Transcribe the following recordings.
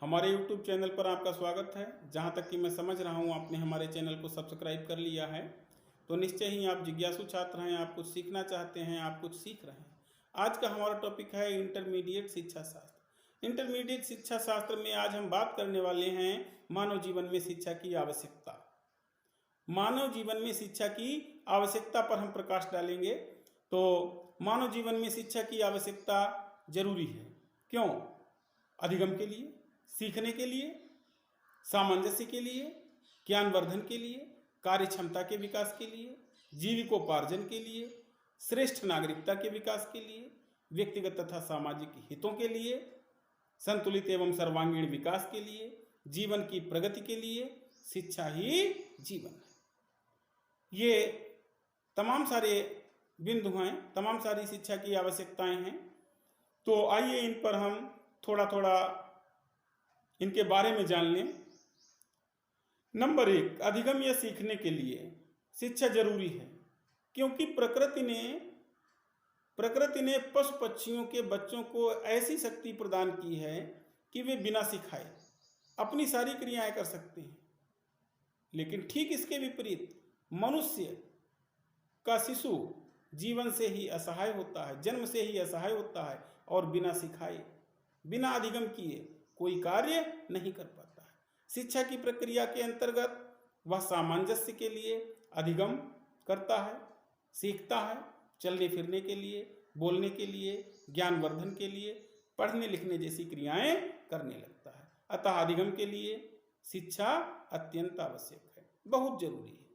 हमारे YouTube channel पर आपका स्वागत है। जहाँ तक कि मैं समझ रहा हूँ आपने हमारे चैनल को सब्सक्राइब कर लिया है, तो निश्चय ही आप जिज्ञासु छात्र हैं, आप कुछ सीखना चाहते हैं, आप कुछ सीख रहे हैं। आज का हमारा टॉपिक है इंटरमीडिएट शिक्षा शास्त्र। इंटरमीडिएट शिक्षा शास्त्र में आज हम बात करने वाले हैं मानव जीवन में शिक्षा की आवश्यकता। मानव जीवन में शिक्षा की आवश्यकता पर हम प्रकाश डालेंगे। तो मानव जीवन में शिक्षा की आवश्यकता जरूरी है। क्यों? अधिगम के लिए, सीखने के लिए, सामंजस्य के लिए, ज्ञानवर्धन के लिए, कार्य क्षमता के विकास के लिए, जीविकोपार्जन के लिए, श्रेष्ठ नागरिकता के विकास के लिए, व्यक्तिगत तथा सामाजिक हितों के लिए, संतुलित एवं सर्वांगीण विकास के लिए, जीवन की प्रगति के लिए शिक्षा ही जीवन है। ये तमाम सारे बिंदु हैं, तमाम सारी शिक्षा की आवश्यकताएं हैं। तो आइए इन पर हम थोड़ा थोड़ा इनके बारे में जान लें। नंबर 1, अधिगम या सीखने के लिए शिक्षा जरूरी है, क्योंकि प्रकृति ने पशु पक्षियों के बच्चों को ऐसी शक्ति प्रदान की है कि वे बिना सिखाए अपनी सारी क्रियाएं कर सकते हैं। लेकिन ठीक इसके विपरीत मनुष्य का शिशु जीवन से ही असहाय होता है, जन्म से ही असहाय होता है और बिना सिखाए, बिना अधिगम किए कोई कार्य नहीं कर पाता है। शिक्षा की प्रक्रिया के अंतर्गत वह सामंजस्य के लिए अधिगम करता है, सीखता है, चलने फिरने के लिए, बोलने के लिए, ज्ञानवर्धन के लिए, पढ़ने लिखने जैसी क्रियाएं करने लगता है। अतः अधिगम के लिए शिक्षा अत्यंत आवश्यक है, बहुत जरूरी है।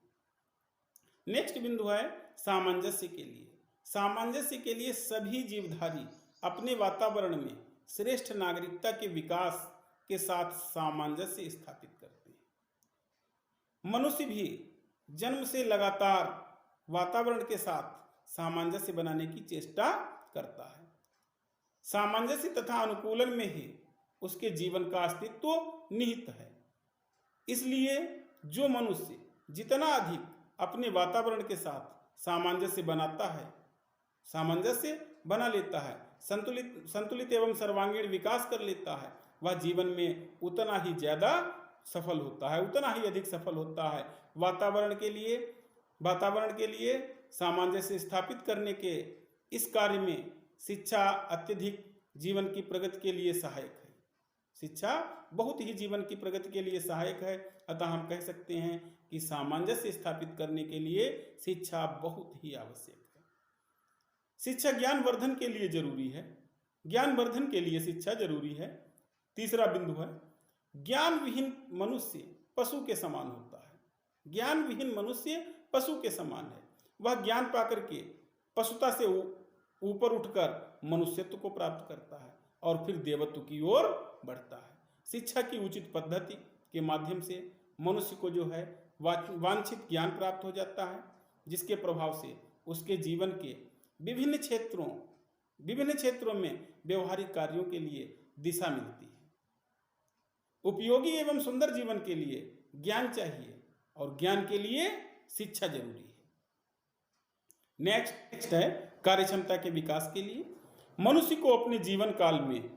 नेक्स्ट बिंदु है सामंजस्य के लिए। सामंजस्य के लिए सभी जीवधारी अपने वातावरण में श्रेष्ठ नागरिकता के विकास के साथ सामंजस्य स्थापित करते हैं। मनुष्य भी जन्म से लगातार वातावरण के साथ सामंजस्य बनाने की चेष्टा करता है। सामंजस्य तथा अनुकूलन में ही उसके जीवन का अस्तित्व निहित है। इसलिए जो मनुष्य जितना अधिक अपने वातावरण के साथ सामंजस्य बनाता है, सामंजस्य बना लेता है, संतुलित एवं सर्वांगीण विकास कर लेता है, वह जीवन में उतना ही ज्यादा सफल होता है, उतना ही अधिक सफल होता है। वातावरण के लिए सामंजस्य स्थापित करने के इस कार्य में शिक्षा अत्यधिक जीवन की प्रगति के लिए सहायक है। शिक्षा बहुत ही जीवन की प्रगति के लिए सहायक है। अतः हम कह सकते हैं कि सामंजस्य स्थापित करने के लिए शिक्षा बहुत ही आवश्यक है। शिक्षा ज्ञानवर्धन के लिए जरूरी है, ज्ञानवर्धन के लिए शिक्षा जरूरी है। तीसरा बिंदु है ज्ञान विहीन मनुष्य पशु के समान होता है। ज्ञान विहीन मनुष्य पशु के समान है। वह ज्ञान पाकर के पशुता से ऊपर उठकर मनुष्यत्व को प्राप्त करता है और फिर देवत्व की ओर बढ़ता है। शिक्षा की उचित पद्धति के माध्यम से मनुष्य को जो है वांछित ज्ञान प्राप्त हो जाता है, जिसके प्रभाव से उसके जीवन के विभिन्न क्षेत्रों में व्यवहारिक कार्यों के लिए दिशा मिलती है। उपयोगी एवं सुंदर जीवन के लिए ज्ञान चाहिए और ज्ञान के लिए शिक्षा जरूरी है। नेक्स्ट है कार्य क्षमता के विकास के लिए। मनुष्य को अपने जीवन काल में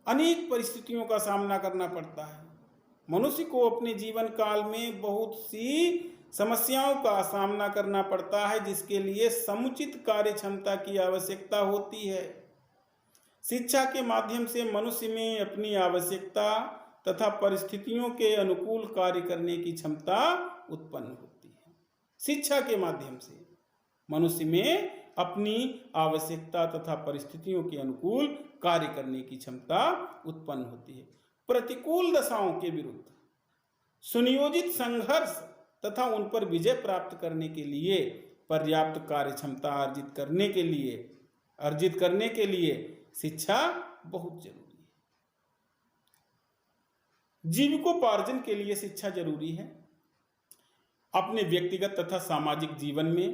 अनेक परिस्थितियों का सामना करना पड़ता है। मनुष्य को अपने जीवन काल में बहुत सी समस्याओं का सामना करना पड़ता है, जिसके लिए समुचित कार्य क्षमता की आवश्यकता होती है। शिक्षा के माध्यम से मनुष्य में अपनी आवश्यकता तथा परिस्थितियों के अनुकूल कार्य करने की क्षमता उत्पन्न होती है। शिक्षा के माध्यम से मनुष्य में अपनी आवश्यकता तथा परिस्थितियों के अनुकूल कार्य करने की क्षमता उत्पन्न होती है। प्रतिकूल दशाओं के विरुद्ध सुनियोजित संघर्ष तथा उन पर विजय प्राप्त करने के लिए पर्याप्त कार्य क्षमता अर्जित करने के लिए शिक्षा बहुत जरूरी है। जीविकोपार्जन के लिए शिक्षा जरूरी है। अपने व्यक्तिगत तथा सामाजिक जीवन में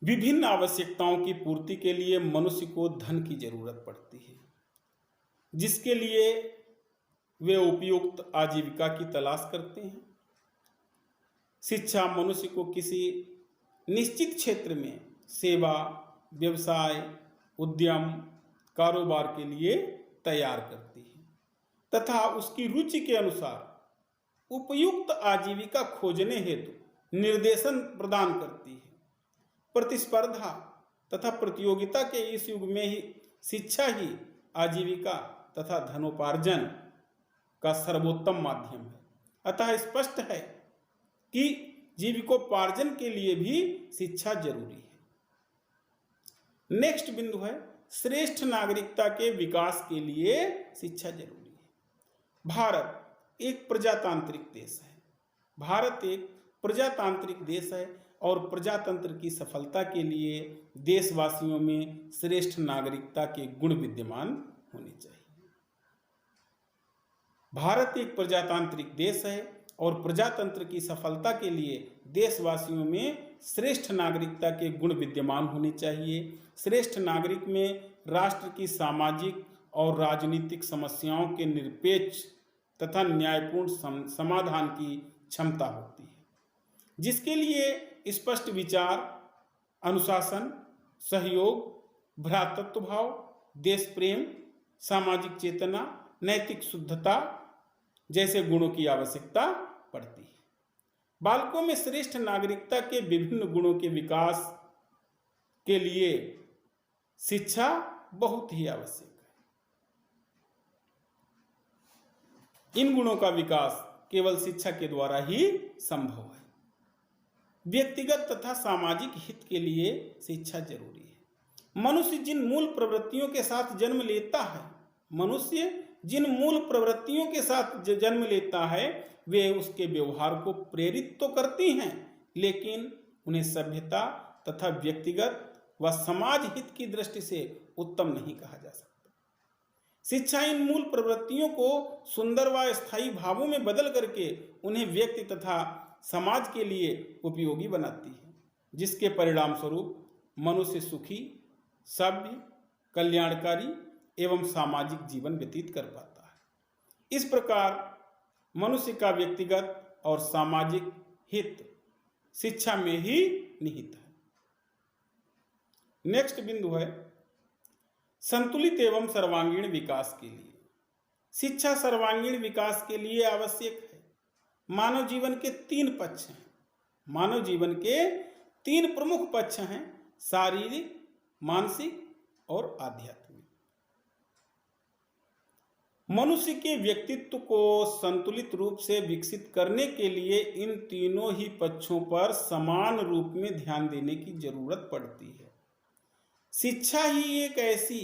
विभिन्न आवश्यकताओं की पूर्ति के लिए मनुष्य को धन की जरूरत पड़ती है, जिसके लिए वे उपयुक्त आजीविका की तलाश करते हैं। शिक्षा मनुष्य को किसी निश्चित क्षेत्र में सेवा, व्यवसाय, उद्यम, कारोबार के लिए तैयार करती है। तथा उसकी रुचि के अनुसार उपयुक्त आजीविका खोजने हेतु निर्देशन प्रदान करती है। प्रतिस्पर्धा तथा प्रतियोगिता के इस युग में ही शिक्षा ही आजीविका तथा धनोपार्जन का सर्वोत्तम माध्यम है। अतः स्पष्ट है कि जीविकोपार्जन के लिए भी शिक्षा जरूरी है। नेक्स्ट बिंदु है श्रेष्ठ नागरिकता के विकास के लिए शिक्षा जरूरी है। भारत एक प्रजातांत्रिक देश है। भारत एक प्रजातांत्रिक देश है और प्रजातंत्र की सफलता के लिए देशवासियों में श्रेष्ठ नागरिकता के गुण विद्यमान होने चाहिए। भारत एक प्रजातांत्रिक देश है और प्रजातंत्र की सफलता के लिए देशवासियों में श्रेष्ठ नागरिकता के गुण विद्यमान होने चाहिए। श्रेष्ठ नागरिक में राष्ट्र की सामाजिक और राजनीतिक समस्याओं के निरपेक्ष तथा न्यायपूर्ण समाधान की क्षमता होती है, जिसके लिए स्पष्ट विचार, अनुशासन, सहयोग, भ्रातृत्व भाव, देश प्रेम, सामाजिक चेतना, नैतिक शुद्धता जैसे गुणों की आवश्यकता पड़ती है। बालकों में श्रेष्ठ नागरिकता के विभिन्न गुणों के विकास के लिए शिक्षा बहुत ही आवश्यक है। इन गुणों का विकास केवल शिक्षा के द्वारा ही संभव है। व्यक्तिगत तथा सामाजिक हित के लिए शिक्षा जरूरी है। मनुष्य जिन मूल प्रवृत्तियों के साथ जन्म लेता है, जन्म लेता है वे उसके व्यवहार को प्रेरित तो करती हैं, लेकिन उन्हें सभ्यता तथा व्यक्तिगत व समाज हित की दृष्टि से उत्तम नहीं कहा जा सकता। शिक्षा इन मूल प्रवृत्तियों को सुंदर व स्थायी भावों में बदल करके उन्हें व्यक्ति तथा समाज के लिए उपयोगी बनाती है, जिसके परिणाम स्वरूप मनुष्य सुखी, सभ्य, कल्याणकारी एवं सामाजिक जीवन व्यतीत कर पाता है। इस प्रकार मनुष्य का व्यक्तिगत और सामाजिक हित शिक्षा में ही निहित है। नेक्स्ट बिंदु है संतुलित एवं सर्वांगीण विकास के लिए शिक्षा सर्वांगीण विकास के लिए आवश्यक है। मानव जीवन के 3 पक्ष हैं। मानव जीवन के 3 प्रमुख पक्ष हैं: शारीरिक, मानसिक और आध्यात्मिक। मनुष्य के व्यक्तित्व को संतुलित रूप से विकसित करने के लिए इन तीनों ही पक्षों पर समान रूप में ध्यान देने की जरूरत पड़ती है। शिक्षा ही एक ऐसी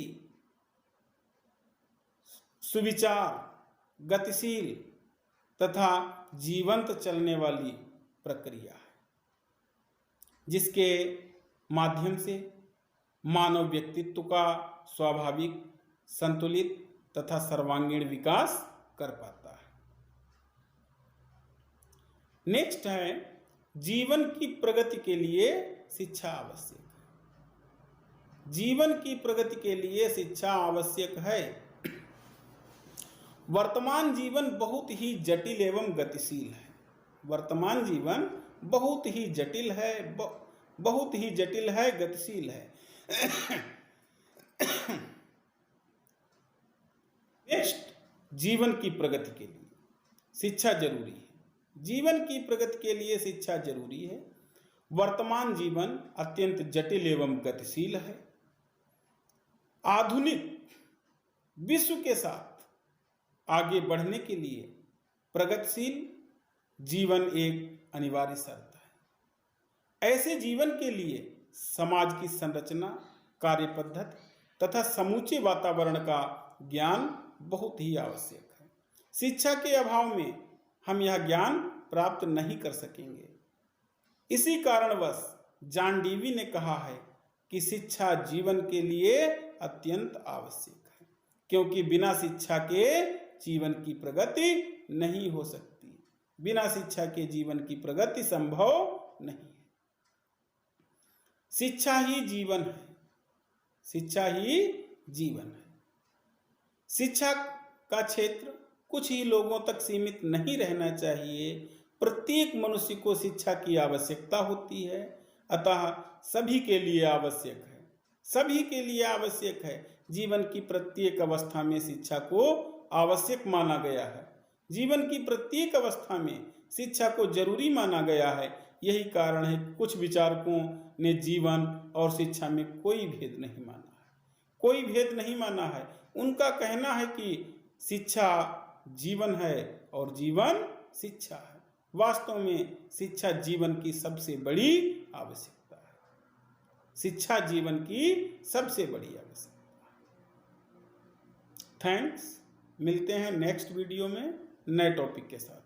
सुविचार, गतिशील तथा जीवंत चलने वाली प्रक्रिया है, जिसके माध्यम से मानव व्यक्तित्व का स्वाभाविक, संतुलित तथा सर्वांगीण विकास कर पाता है। नेक्स्ट है जीवन की प्रगति के लिए शिक्षा आवश्यक है। जीवन की प्रगति के लिए शिक्षा आवश्यक है। वर्तमान जीवन बहुत ही जटिल एवं गतिशील है। वर्तमान जीवन बहुत ही जटिल है, गतिशील है। नेक्स्ट, जीवन की प्रगति के लिए शिक्षा जरूरी है। जीवन की प्रगति के लिए शिक्षा जरूरी है। वर्तमान जीवन अत्यंत जटिल एवं गतिशील है। आधुनिक विश्व के साथ आगे बढ़ने के लिए प्रगतिशील जीवन एक अनिवार्य शर्त है। ऐसे जीवन के लिए समाज की संरचना, कार्य पद्धति तथा समूचे वातावरण का ज्ञान बहुत ही आवश्यक है। शिक्षा के अभाव में हम यह ज्ञान प्राप्त नहीं कर सकेंगे। इसी कारणवश जॉन डीवी ने कहा है कि शिक्षा जीवन के लिए अत्यंत आवश्यक है, क्योंकि बिना शिक्षा के जीवन की प्रगति नहीं हो सकती। बिना शिक्षा के जीवन की प्रगति संभव नहीं है। शिक्षा ही जीवन है। शिक्षा ही जीवन है। शिक्षा का क्षेत्र कुछ ही लोगों तक सीमित नहीं रहना चाहिए। प्रत्येक मनुष्य को शिक्षा की आवश्यकता होती है। अतः सभी के लिए आवश्यक है। सभी के लिए आवश्यक है। जीवन की प्रत्येक अवस्था में शिक्षा को आवश्यक माना गया है। जीवन की प्रत्येक अवस्था में शिक्षा को जरूरी माना गया है। यही कारण है कि कुछ विचारकों ने जीवन और शिक्षा में कोई भेद नहीं माना है, कोई भेद नहीं माना है। उनका कहना है कि शिक्षा जीवन है और जीवन शिक्षा है। वास्तव में शिक्षा जीवन की सबसे बड़ी आवश्यकता है। शिक्षा जीवन की सबसे बड़ी आवश्यकता है। थैंक्स। मिलते हैं नेक्स्ट वीडियो में नए टॉपिक के साथ।